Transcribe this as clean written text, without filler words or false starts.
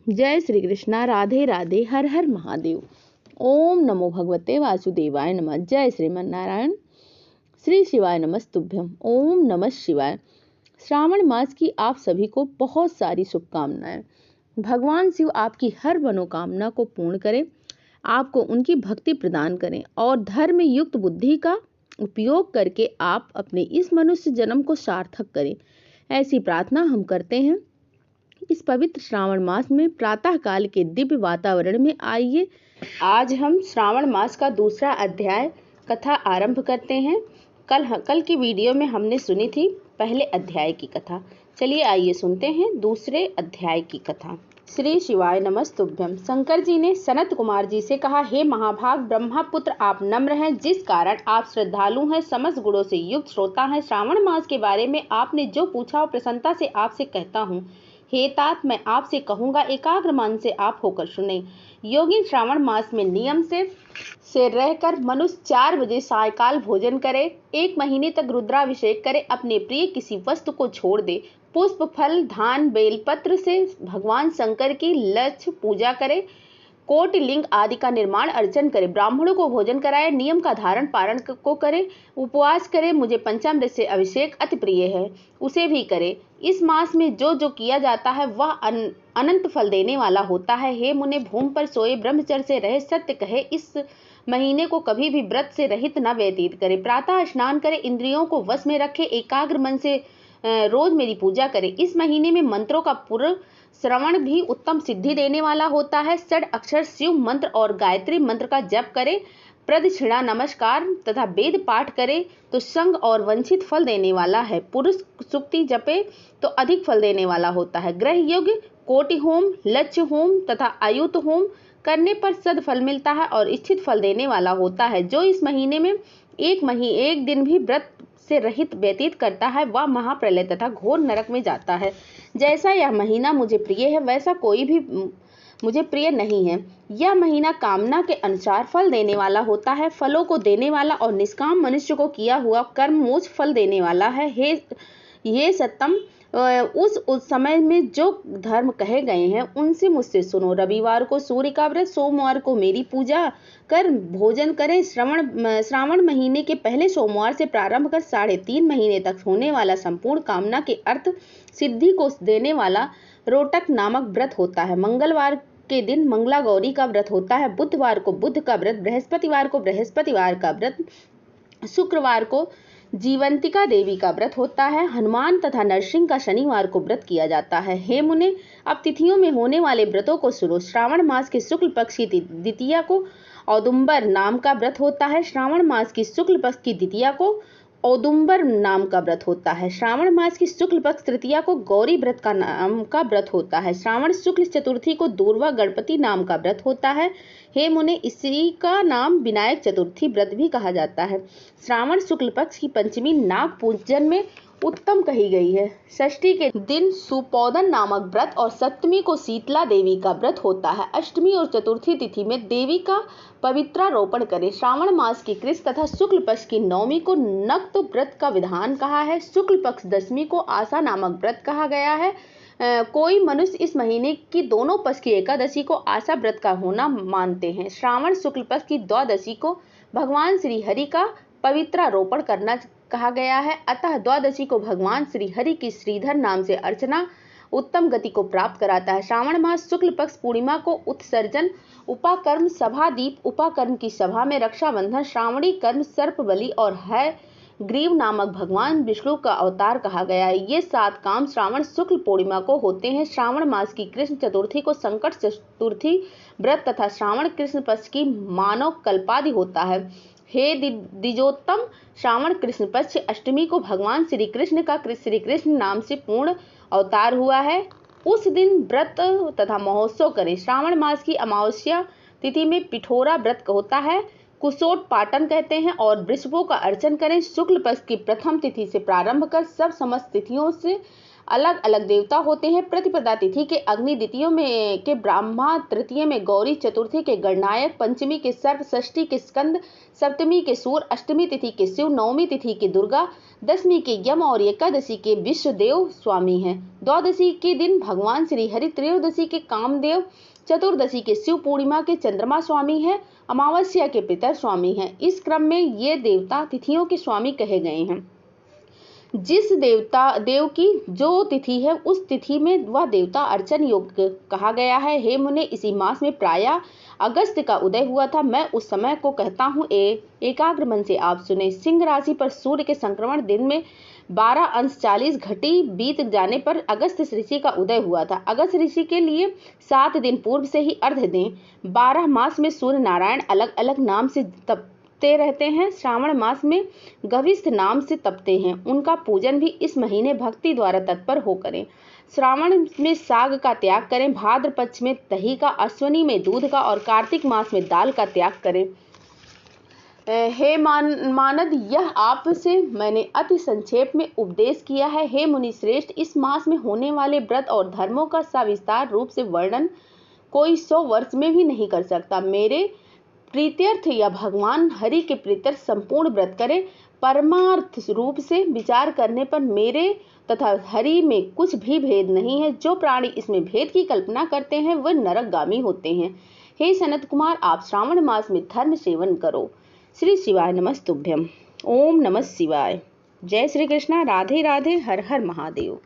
जय श्री कृष्णा। राधे राधे। हर हर महादेव। ओम नमो भगवते वासुदेवाय नमः। जय श्रीमन नारायण। श्री शिवाय नमस्तुभ्यम। ओम नमः शिवाय। श्रावण मास की आप सभी को बहुत सारी शुभकामनाएं। भगवान शिव आपकी हर मनोकामना को पूर्ण करें, आपको उनकी भक्ति प्रदान करें और धर्म युक्त बुद्धि का उपयोग करके आप अपने इस मनुष्य जन्म को सार्थक करें, ऐसी प्रार्थना हम करते हैं। इस पवित्र श्रावण मास में प्रातः काल के दिव्य वातावरण में आइए आज हम श्रावण मास का दूसरा अध्याय कथा आरंभ करते हैं। कल की वीडियो में हमने सुनी थी पहले अध्याय की कथा। चलिए आइए सुनते हैं दूसरे अध्याय की कथा। श्री शिवाय नमस्तुभ्यम। शंकर जी ने सनत कुमार जी से कहा, हे महाभाग ब्रह्मपुत्र, आप नम्र हैं, जिस कारण आप श्रद्धालु हैं, समस्त गुणों से युक्त श्रोता हैं। श्रावण मास के बारे में आपने जो पूछा वो प्रसन्नता से आपसे कहता हूँ। हे तात, मैं आपसे कहूँगा, एकाग्र मन से आप होकर सुने। योगी श्रावण मास में नियम से रहकर मनुष्य 4 बजे सायकाल भोजन करे, 1 महीने तक रुद्राभिषेक करे, अपने प्रिय किसी वस्तु को छोड़ दे, पुष्प फल धान बेलपत्र से भगवान शंकर की लक्ष्य पूजा करे, कोटि लिंग आदि का निर्माण अर्चन करे, ब्राह्मणों को भोजन कराए, नियम का धारण पारण को करे, उपवास करे, मुझे पंचामृत से अभिषेक अति प्रिय है उसे भी करे। इस मास में जो जो किया जाता है वह अनंत फल देने वाला होता है। हे मुने, भूमि पर सोए, ब्रह्मचर्य से रहे, सत्य कहे, इस महीने को कभी भी व्रत से रहित न व्यतीत करे, प्रातः स्नान करे, इंद्रियों को वश में रखे, एकाग्र मन से रोज मेरी पूजा करे। इस महीने में मंत्रों का पूर्ण श्रवण भी उत्तम सिद्धि देने वाला होता है। 6 अक्षर शिव मंत्र और गायत्री मंत्र का जप करे, प्रदक्षिणा नमस्कार तथा वेद पाठ करे तो संग और वंचित फल देने वाला है। पुरुष सुक्ति जपे तो अधिक फल देने वाला होता है। ग्रह युग, कोटि होम, लक्ष्य होम तथा आयुत होम करने पर सदफल मिलता है और इच्छित फल देने वाला होता है। जो इस महीने में एक दिन भी व्रत से रहित व्यतीत करता है वह महाप्रलय तथा घोर नरक में जाता है। जैसा यह महीना मुझे प्रिय है वैसा कोई भी मुझे प्रिय नहीं है। यह महीना कामना के अनुसार फल देने वाला होता है, फलों को देने वाला और निष्काम मनुष्य को किया हुआ कर्म मोक्ष फल देने वाला है। हे सत्तम, उस समय में जो धर्म कहे गए हैं उनसे मुझसे सुनो। रविवार को सूर्य का व्रत, सोमवार को मेरी पूजा कर भोजन करें। श्रावण महीने के पहले सोमवार से प्रारंभ कर 3.5 महीने तक होने वाला संपूर्ण कामना के अर्थ सिद्धि को देने वाला रोटक नामक व्रत होता है। मंगलवार के दिन मंगला गौरी का व्रत होता है, बुधवार को बुध का व्रत, बृहस्पतिवार को बृहस्पतिवार का व्रत, शुक्रवार को जीवंतिका देवी का व्रत होता है, हनुमान तथा नरसिंह का शनिवार को व्रत किया जाता है। हे मुने, अब तिथियों में होने वाले व्रतों को सुनो। श्रावण मास के शुक्ल पक्ष की द्वितीया को औदुंबर नाम का व्रत होता है। श्रावण मास की शुक्ल पक्ष की द्वितीया को औदुंबर नाम का व्रत होता है। श्रावण मास की शुक्ल पक्ष तृतीया को गौरी व्रत का नाम का व्रत होता है। श्रावण शुक्ल चतुर्थी को दूर्वा गणपति नाम का व्रत होता है। हे मुने, इसी का नाम विनायक चतुर्थी व्रत भी कहा जाता है। श्रावण शुक्ल पक्ष की पंचमी नाग पूजन में उत्तम कही गई है। षष्ठी के दिन सुपोदन नामक व्रत और सप्तमी को शीतला देवी का व्रत होता है। अष्टमी और चतुर्थी तिथि में देवी का पवित्रारोपण करें। श्रावण मास की कृष्ण तथा शुक्ल पक्ष की नवमी को नक्त व्रत का विधान कहा है। शुक्ल पक्ष दशमी को आशा नामक व्रत कहा गया है। कोई मनुष्य इस महीने की दोनों पक्ष की एकादशी को आशा व्रत का होना मानते हैं। श्रावण शुक्ल पक्ष की द्वादशी को भगवान श्री हरि का पवित्रारोपण करना कहा गया है, अतः द्वादशी को भगवान श्री हरि की श्रीधर नाम से अर्चना उत्तम गति को प्राप्त कराता है। श्रावण मास शुक्ल पक्ष पूर्णिमा को उत्सर्जन, उपाकर्म सभा, दीप उपाकर्म की सभा में रक्षाबंधन, श्रावणी कर्म, सर्प बलि और है ग्रीव नामक भगवान विष्णु का अवतार कहा गया है। ये 7 काम श्रावण शुक्ल पूर्णिमा को होते हैं। श्रावण मास की कृष्ण चतुर्थी को संकट चतुर्थी व्रत तथा श्रावण कृष्ण पक्ष की मानव कल्पादि होता है। हे द्विजोत्तम, श्रावण कृष्ण पक्ष अष्टमी को भगवान श्री कृष्ण का श्री कृष्ण नाम से पूर्ण अवतार हुआ है। उस दिन व्रत तथा महोत्सव करें। श्रावण मास की अमावस्या तिथि में पिठोरा व्रत होता है, कुसोट पाटन कहते हैं, और वृषभों का अर्चन करें। शुक्ल पक्ष की प्रथम तिथि से प्रारंभ कर सब समस्त तिथियों से अलग अलग देवता होते हैं। प्रतिपदा तिथि के अग्नि, द्वितीय में के ब्रह्मा, तृतीय में गौरी, चतुर्थी के गणनायक, पंचमी के सर्प, षष्ठी के स्कंद, सप्तमी के सूर, अष्टमी तिथि के शिव, नवमी तिथि के दुर्गा, दशमी के यम और एकादशी के विश्वदेव स्वामी हैं। द्वादशी के दिन भगवान श्री हरि, त्रयोदशी के कामदेव, चतुर्दशी के शिव, पूर्णिमा के चंद्रमा स्वामी हैं, अमावस्या के पितर स्वामी हैं। इस क्रम में ये देवता तिथियों के स्वामी कहे गए हैं। जिस देव की जो तिथि है उस तिथि में वह देवता अर्चन योग्य कहा गया है। हे मुने, इसी मास में प्रायः अगस्त का उदय हुआ था। मैं उस समय को कहता हूँ, एकाग्र मन से आप सुने। सिंह राशि पर सूर्य के संक्रमण दिन में 12:40 घटी बीत जाने पर अगस्त ऋषि का उदय हुआ था। अगस्त ऋषि के लिए 7 दिन पूर्व से ही अर्घ्य दें। 12 मास में सूर्य नारायण अलग अलग नाम से तपते रहते हैं। श्रावण मास में गविष्ठ नाम से तपते हैं। उनका पूजन भी इस महीने भक्ति द्वारा तत्पर हो करें। श्रावण में साग का त्याग करें, भाद्र पक्ष में दही का, अश्विनी में दूध का और कार्तिक मास में दाल का त्याग करें। हे मानद, यह आपसे मैंने अति संक्षेप में उपदेश किया है। हे मुनि श्रेष्ठ, इस मास में होने वाले व्रत और धर्मों का सविस्तार रूप से वर्णन कोई 100 वर्ष में भी नहीं कर सकता। मेरे प्रीत्यर्थ या भगवान हरि के प्रीत्यर्थ संपूर्ण व्रत करें। परमार्थ रूप से विचार करने पर मेरे तथा हरि में कुछ भी भेद नहीं है। जो प्राणी इसमें भेद की कल्पना करते हैं वह नरकगामी होते हैं। हे सनत कुमार, आप श्रावण मास में धर्म सेवन करो। श्री शिवाय नमस्तुभ्यम। ओम नमः शिवाय। जय श्री कृष्णा। राधे राधे। हर हर महादेव।